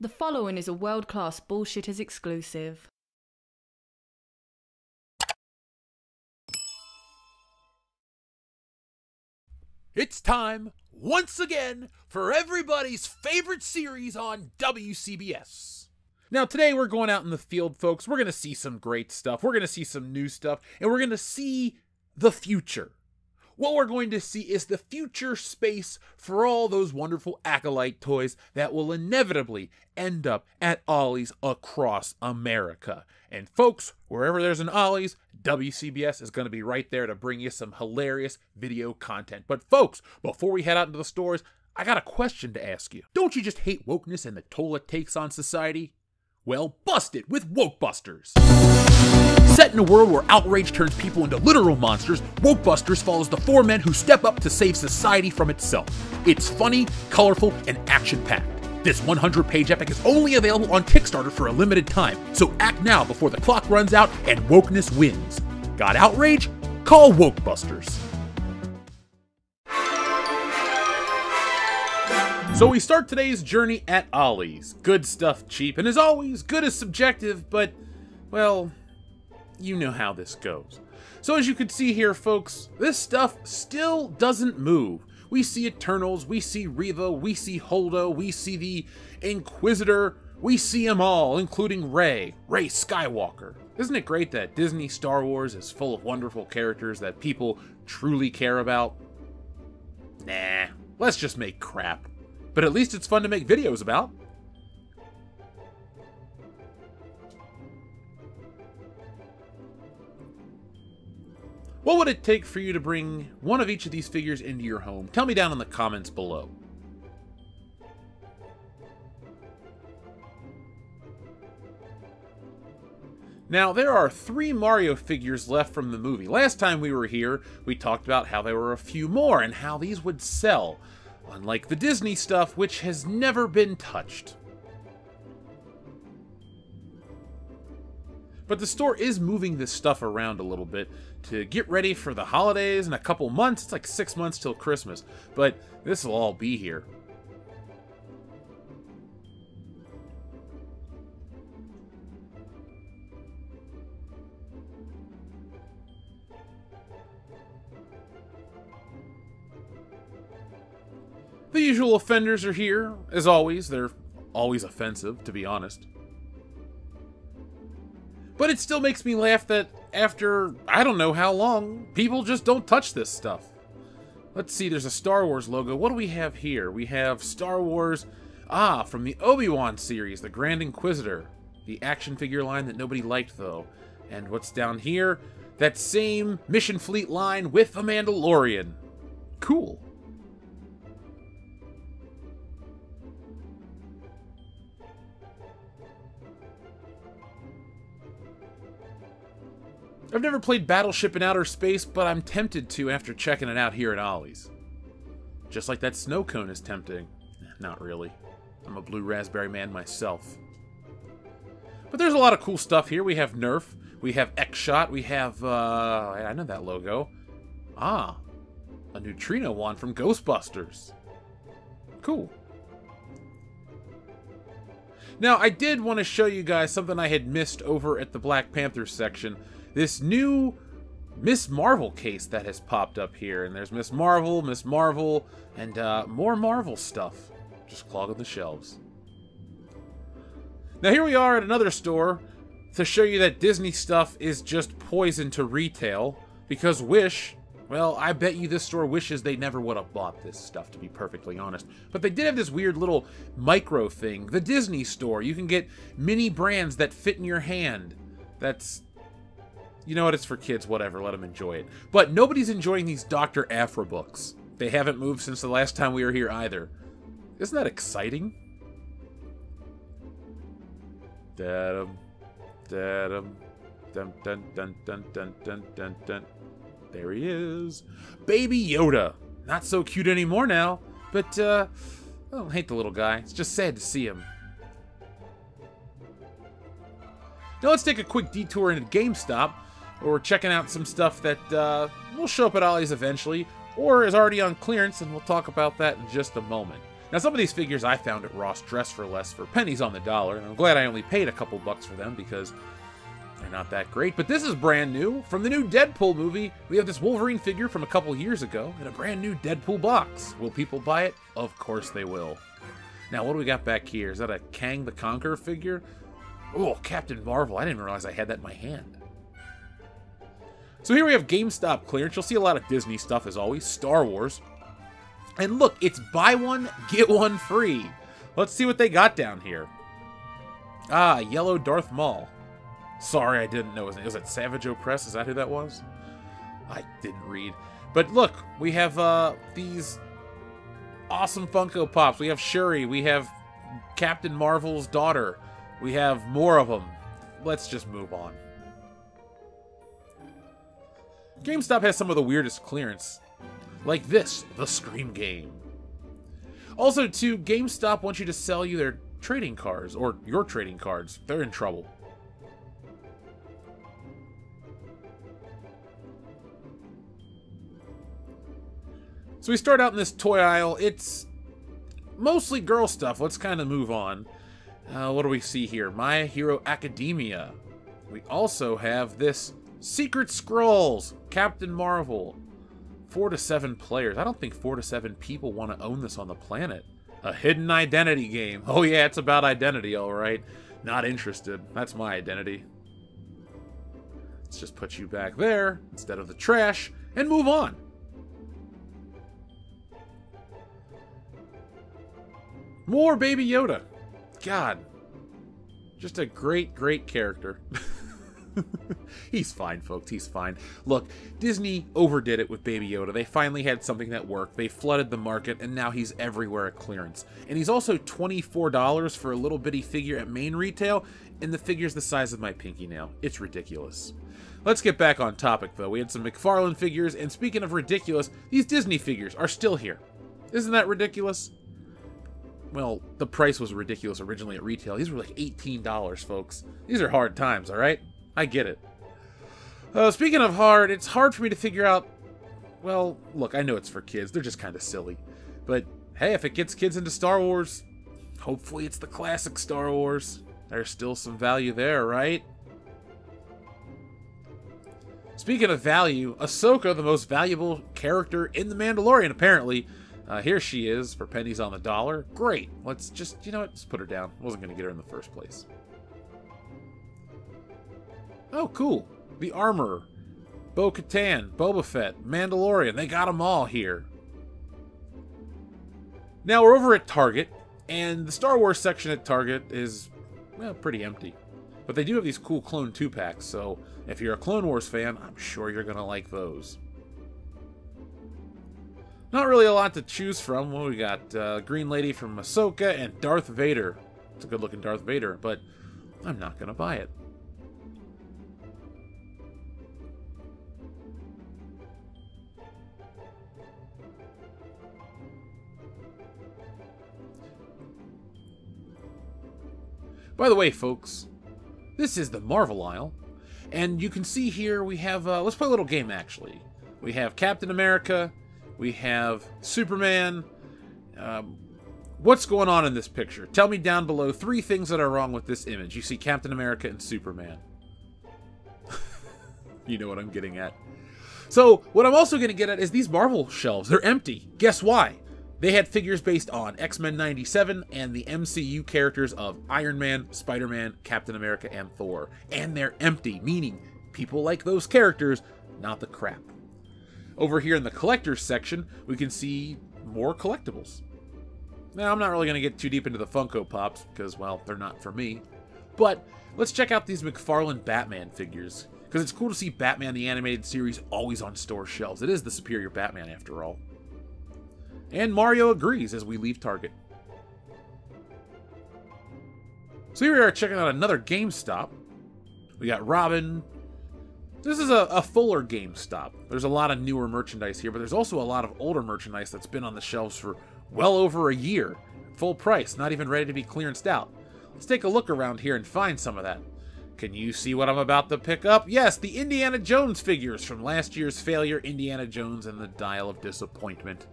The following is a World-Class Bullshitters exclusive. It's time, once again, for everybody's favorite series on WCBS. Now, today we're going out in the field, folks. We're going to see some great stuff. We're going to see some new stuff, and we're going to see the future. What we're going to see is the future space for all those wonderful Acolyte toys that will inevitably end up at Ollie's across America. And folks, wherever there's an Ollie's, WCBS is going to be right there to bring you some hilarious video content. But folks, before we head out into the stores, I got a question to ask you. Don't you just hate wokeness and the toll it takes on society? Well, bust it with Wokebusters. Set in a world where outrage turns people into literal monsters, Wokebusters follows the four men who step up to save society from itself. It's funny, colorful, and action-packed. This 100-page epic is only available on Kickstarter for a limited time, so act now before the clock runs out and wokeness wins. Got outrage? Call Wokebusters. So we start today's journey at Ollie's. Good stuff cheap, and as always, good is subjective, but, well, you know how this goes. So as you can see here, folks, this stuff still doesn't move. We see Eternals, we see Reva, we see Holdo, we see the Inquisitor, we see them all, including Rey Skywalker. Isn't it great that Disney Star Wars is full of wonderful characters that people truly care about? Nah, let's just make crap. But at least it's fun to make videos about. What would it take for you to bring one of each of these figures into your home? Tell me down in the comments below. Now, there are 3 Mario figures left from the movie. Last time we were here, we talked about how there were a few more and how these would sell. Unlike the Disney stuff, which has never been touched. But the store is moving this stuff around a little bit to get ready for the holidays in a couple months. It's like 6 months till Christmas, but this will all be here. The usual offenders are here, as always. They're always offensive, to be honest. But it still makes me laugh that after, I don't know how long, people just don't touch this stuff. Let's see, there's a Star Wars logo. What do we have here? We have Star Wars, from the Obi-Wan series, the Grand Inquisitor. The action figure line that nobody liked, though. And what's down here? That same Mission Fleet line with the Mandalorian. Cool. I've never played Battleship in Outer Space, but I'm tempted to after checking it out here at Ollie's. Just like that snow cone is tempting. Not really. I'm a blue raspberry man myself. But there's a lot of cool stuff here. We have Nerf, we have X-Shot, we have, I know that logo. A neutrino wand from Ghostbusters. Cool. Now, I did want to show you guys something I had missed over at the Black Panther section. This new Miss Marvel case that has popped up here. And there's Miss Marvel, and more Marvel stuff. Just clogging the shelves. Now here we are at another store to show you that Disney stuff is just poison to retail. Because Wish, well, I bet you this store wishes they never would have bought this stuff, to be perfectly honest. But they did have this weird little micro thing. The Disney store. You can get mini brands that fit in your hand. That's... You know what, it's for kids, whatever, let them enjoy it. But nobody's enjoying these Dr. Aphra books. They haven't moved since the last time we were here either. Isn't that exciting? Dun dun dun dun dun dun dun dun dun. There he is. Baby Yoda. Not so cute anymore now, but I don't hate the little guy. It's just sad to see him. Now let's take a quick detour into GameStop. Or checking out some stuff that will show up at Ollie's eventually, or is already on clearance, and we'll talk about that in just a moment. Now, some of these figures I found at Ross Dress for Less for pennies on the dollar, and I'm glad I only paid a couple bucks for them because they're not that great. But this is brand new. From the new Deadpool movie, we have this Wolverine figure from a couple years ago in a brand new Deadpool box. Will people buy it? Of course they will. Now, what do we got back here? Is that a Kang the Conqueror figure? Oh, Captain Marvel. I didn't realize I had that in my hand. So here we have GameStop clearance. You'll see a lot of Disney stuff as always. Star Wars. And look, it's buy one, get one free. Let's see what they got down here. Ah, yellow Darth Maul. Sorry, I didn't know. Was it Savage Opress? Is that who that was? I didn't read. But look, we have these awesome Funko Pops. We have Shuri. We have Captain Marvel's daughter. We have more of them. Let's just move on. GameStop has some of the weirdest clearance. Like this, the Scream game. Also, too, GameStop wants you to sell you their trading cards, or your trading cards. They're in trouble. So we start out in this toy aisle. It's mostly girl stuff. Let's kind of move on. What do we see here? My Hero Academia. We also have this Secret Scrolls, Captain Marvel. 4 to 7 players. I don't think 4 to 7 people want to own this on the planet. A hidden identity game. Oh yeah, it's about identity, alright. Not interested. That's my identity. Let's just put you back there instead of the trash and move on. More Baby Yoda. God. Just a great, great character. He's fine, folks. He's fine. Look, Disney overdid it with Baby Yoda. They finally had something that worked. They flooded the market, and now he's everywhere at clearance. And he's also $24 for a little bitty figure at main retail, and the figure's the size of my pinky nail. It's ridiculous. Let's get back on topic, though. We had some McFarlane figures, and speaking of ridiculous, these Disney figures are still here. Isn't that ridiculous? Well, the price was ridiculous originally at retail. These were like $18, folks. These are hard times, all right? I get it. Speaking of hard, it's hard for me to figure out... Well, look, I know it's for kids. They're just kind of silly. But, hey, if it gets kids into Star Wars, hopefully it's the classic Star Wars. There's still some value there, right? Speaking of value, Ahsoka, the most valuable character in The Mandalorian, apparently. Here she is for pennies on the dollar. Great. Let's just, you know what? Just put her down. Wasn't going to get her in the first place. Oh, cool. The Armorer, Bo-Katan, Boba Fett, Mandalorian. They got them all here. Now we're over at Target, and the Star Wars section at Target is, well, pretty empty. But they do have these cool Clone 2-packs, so if you're a Clone Wars fan, I'm sure you're going to like those. Not really a lot to choose from. Well, we got Green Lady from Ahsoka and Darth Vader. It's a good-looking Darth Vader, but I'm not going to buy it. By the way, folks, this is the Marvel aisle, and you can see here we have, let's play a little game, actually. We have Captain America, we have Superman. What's going on in this picture? Tell me down below 3 things that are wrong with this image. You see Captain America and Superman. You know what I'm getting at. So, what I'm also going to get at is these Marvel shelves. They're empty. Guess why? They had figures based on X-Men 97 and the MCU characters of Iron Man, Spider-Man, Captain America, and Thor. And they're empty, meaning people like those characters, not the crap. Over here in the collector's section, we can see more collectibles. Now, I'm not really going to get too deep into the Funko Pops because, well, they're not for me. But let's check out these McFarlane Batman figures, because it's cool to see Batman the Animated Series always on store shelves. It is the superior Batman, after all. And Mario agrees as we leave Target. So here we are checking out another GameStop. We got Robin. This is a fuller GameStop. There's a lot of newer merchandise here, but there's also a lot of older merchandise that's been on the shelves for well over a year. Full price, not even ready to be clearanced out. Let's take a look around here and find some of that. Can you see what I'm about to pick up? Yes, the Indiana Jones figures from last year's failure, Indiana Jones and the Dial of Disappointment.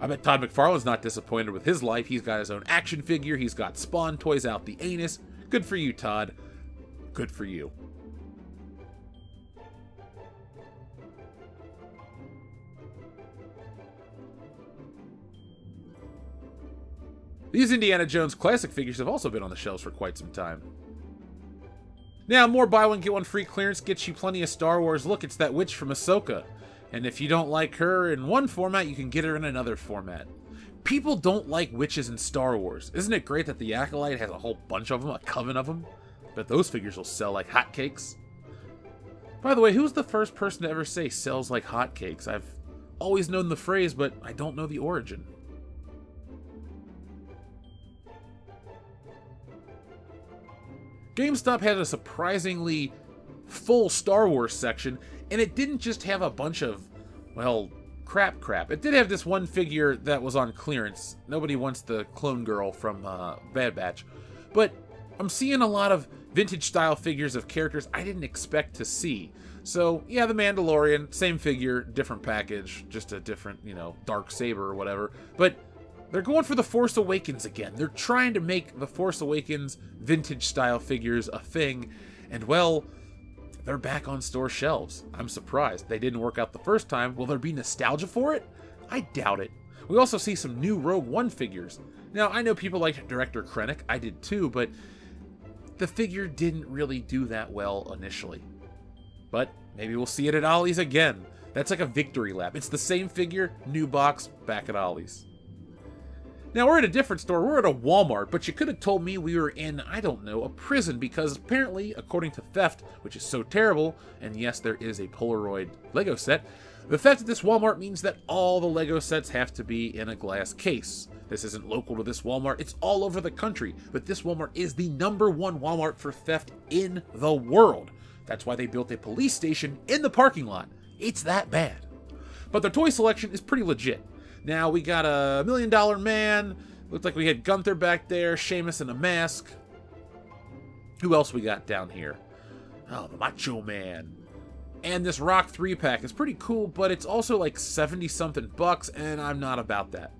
I bet Todd McFarlane's not disappointed with his life. He's got his own action figure. He's got Spawn toys out the anus. Good for you, Todd. Good for you. These Indiana Jones classic figures have also been on the shelves for quite some time. Now, more buy one, get one free clearance gets you plenty of Star Wars. Look, it's that witch from Ahsoka. And if you don't like her in one format, you can get her in another format. People don't like witches in Star Wars. Isn't it great that the Acolyte has a whole bunch of them, a coven of them? Bet those figures will sell like hotcakes. By the way, who's the first person to ever say sells like hotcakes? I've always known the phrase, but I don't know the origin. GameStop had a surprisingly full Star Wars section, and it didn't just have a bunch of, well, crap. It did have this one figure that was on clearance. Nobody wants the clone girl from Bad Batch. But I'm seeing a lot of vintage-style figures of characters I didn't expect to see. So, yeah, the Mandalorian, same figure, different package, just a different, dark saber or whatever. But they're going for the Force Awakens again. They're trying to make the Force Awakens vintage-style figures a thing. And, well, they're back on store shelves. I'm surprised. They didn't work out the first time. Will there be nostalgia for it? I doubt it. We also see some new Rogue One figures. Now, I know people like Director Krennic. I did too, but the figure didn't really do that well initially. But maybe we'll see it at Ollie's again. That's like a victory lap. It's the same figure, new box, back at Ollie's. Now, we're at a different store. We're at a Walmart, but you could have told me we were in, I don't know, a prison, because apparently, according to theft, which is so terrible, and yes, there is a Polaroid Lego set, the theft at this Walmart means that all the Lego sets have to be in a glass case. This isn't local to this Walmart. It's all over the country, but this Walmart is the #1 Walmart for theft in the world. That's why they built a police station in the parking lot. It's that bad. But their toy selection is pretty legit. Now, we got a $1 Million Man. Looked like we had Gunther back there. Sheamus in a mask. Who else we got down here? Oh, the Macho Man. And this Rock 3-pack is pretty cool, but it's also like 70-something bucks, and I'm not about that.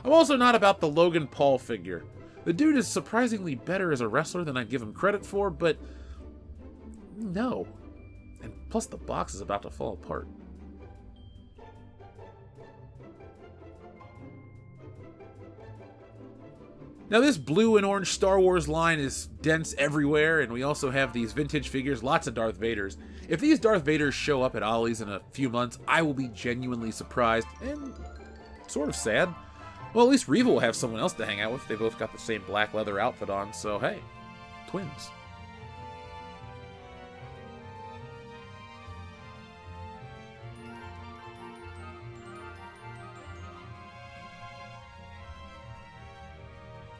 I'm also not about the Logan Paul figure. The dude is surprisingly better as a wrestler than I'd give him credit for, but no. And plus the box is about to fall apart. Now, this blue and orange Star Wars line is dense everywhere, and we also have these vintage figures, lots of Darth Vaders. If these Darth Vaders show up at Ollie's in a few months, I will be genuinely surprised and sort of sad. Well, at least Reva will have someone else to hang out with. They both got the same black leather outfit on, so hey, twins.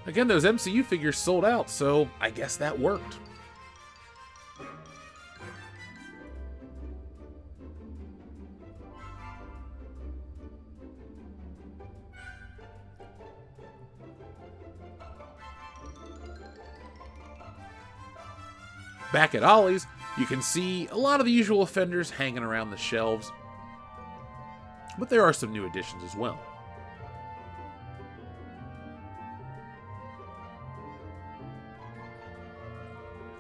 Again, those MCU figures sold out, so I guess that worked. Back at Ollie's, you can see a lot of the usual offenders hanging around the shelves, but there are some new additions as well.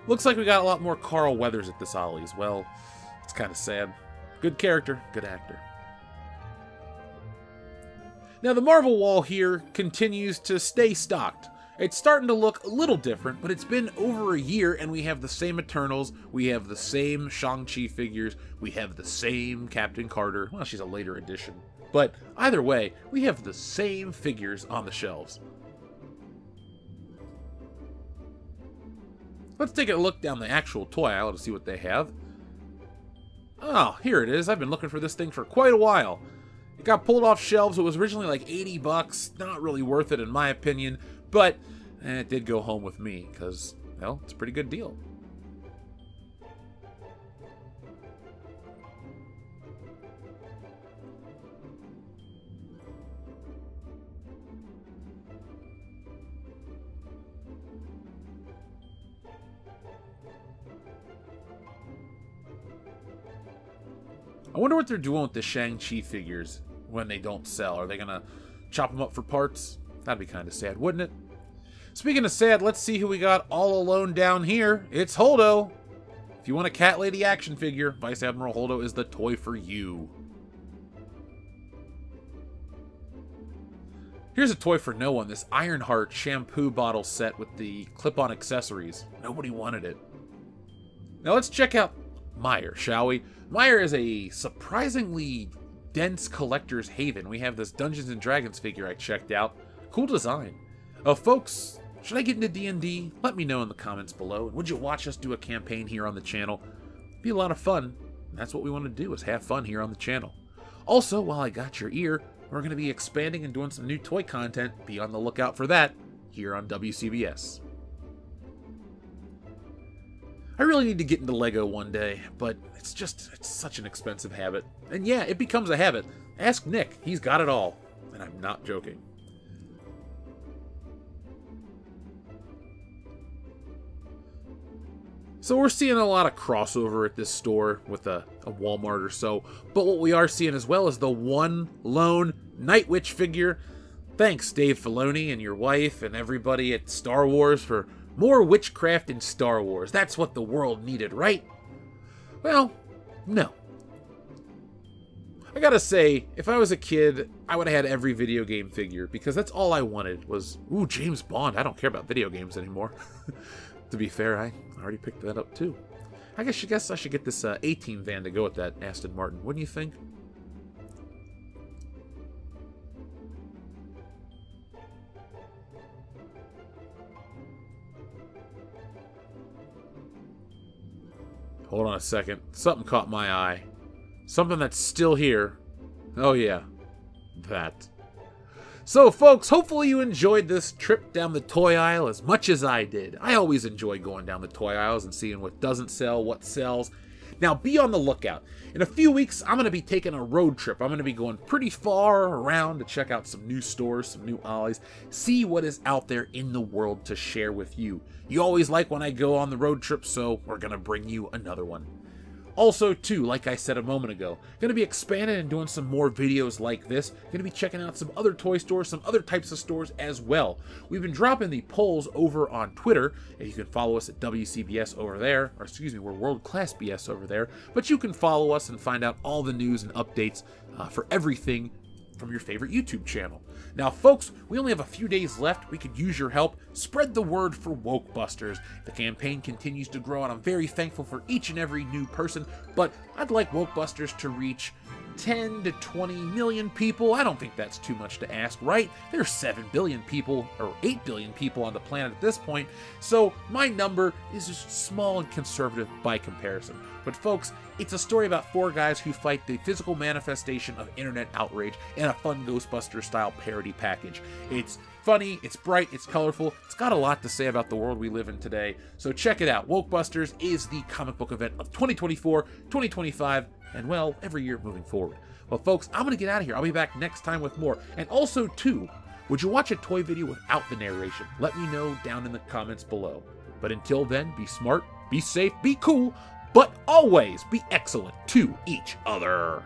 Looks like we got a lot more Carl Weathers at this Ollie's. Well, it's kind of sad. Good character, good actor. Now, the Marvel wall here continues to stay stocked. It's starting to look a little different, but it's been over a year, and we have the same Eternals, we have the same Shang-Chi figures, we have the same Captain Carter. Well, she's a later edition. But either way, we have the same figures on the shelves. Let's take a look down the actual toy aisle to see what they have. Oh, here it is. I've been looking for this thing for quite a while. It got pulled off shelves. It was originally like 80 bucks. Not really worth it in my opinion, but it did go home with me because, well, it's a pretty good deal. I wonder what they're doing with the Shang-Chi figures. when they don't sell? Are they going to chop them up for parts? That'd be kind of sad, wouldn't it? Speaking of sad, let's see who we got all alone down here. It's Holdo. If you want a Cat Lady action figure, Vice Admiral Holdo is the toy for you. Here's a toy for no one, this Ironheart shampoo bottle set with the clip-on accessories. Nobody wanted it. Now let's check out Meyer, shall we? Meyer is a surprisingly dense collector's haven. We have this Dungeons & Dragons figure I checked out. Cool design. Folks, should I get into D&D? Let me know in the comments below. And would you watch us do a campaign here on the channel? It'd be a lot of fun. And that's what we want to do, is have fun here on the channel. Also, while I got your ear, we're going to be expanding and doing some new toy content. Be on the lookout for that here on WCBS. I really need to get into Lego one day, but it's such an expensive habit. And yeah, it becomes a habit. Ask Nick, he's got it all. And I'm not joking. So we're seeing a lot of crossover at this store with a Walmart or so. But what we are seeing as well is the one lone Night Witch figure. Thanks, Dave Filoni and your wife and everybody at Star Wars for more witchcraft in Star Wars. That's what the world needed, right? Well, no. I gotta say, if I was a kid, I would have had every video game figure, because that's all I wanted was, ooh, James Bond. I don't care about video games anymore. To be fair, I already picked that up too. I guess I should get this A-Team van to go with that Aston Martin. Wouldn't you think? Hold on a second. Something caught my eye. Something that's still here. Oh yeah, that. So folks, hopefully you enjoyed this trip down the toy aisle as much as I did. I always enjoy going down the toy aisles and seeing what doesn't sell, what sells. Now be on the lookout. In a few weeks, I'm going to be taking a road trip. I'm going to be going pretty far around to check out some new stores, some new alleys, see what is out there in the world to share with you. You always like when I go on the road trip, so we're going to bring you another one. Also, too, like I said a moment ago, going to be expanding and doing some more videos like this. Going to be checking out some other toy stores, some other types of stores as well. We've been dropping the polls over on Twitter, and you can follow us at WCBS over there, or excuse me, we're WorldClassBS over there. But you can follow us and find out all the news and updates for everything from your favorite YouTube channel. Now, folks, we only have a few days left. We could use your help. Spread the word for WokeBusters. The campaign continues to grow, and I'm very thankful for each and every new person, but I'd like WokeBusters to reach 10 to 20 million people. I don't think that's too much to ask, right? There's 7 billion people, or 8 billion people on the planet at this point, so my number is just small and conservative by comparison. But folks, it's a story about 4 guys who fight the physical manifestation of internet outrage in a fun Ghostbusters-style parody package. It's funny, it's bright, it's colorful, it's got a lot to say about the world we live in today, so check it out. WokeBusters is the comic book event of 2024, 2025, and well, every year moving forward. Well, folks, I'm going to get out of here. I'll be back next time with more. And also, too, would you watch a toy video without the narration? Let me know down in the comments below. But until then, be smart, be safe, be cool, but always be excellent to each other.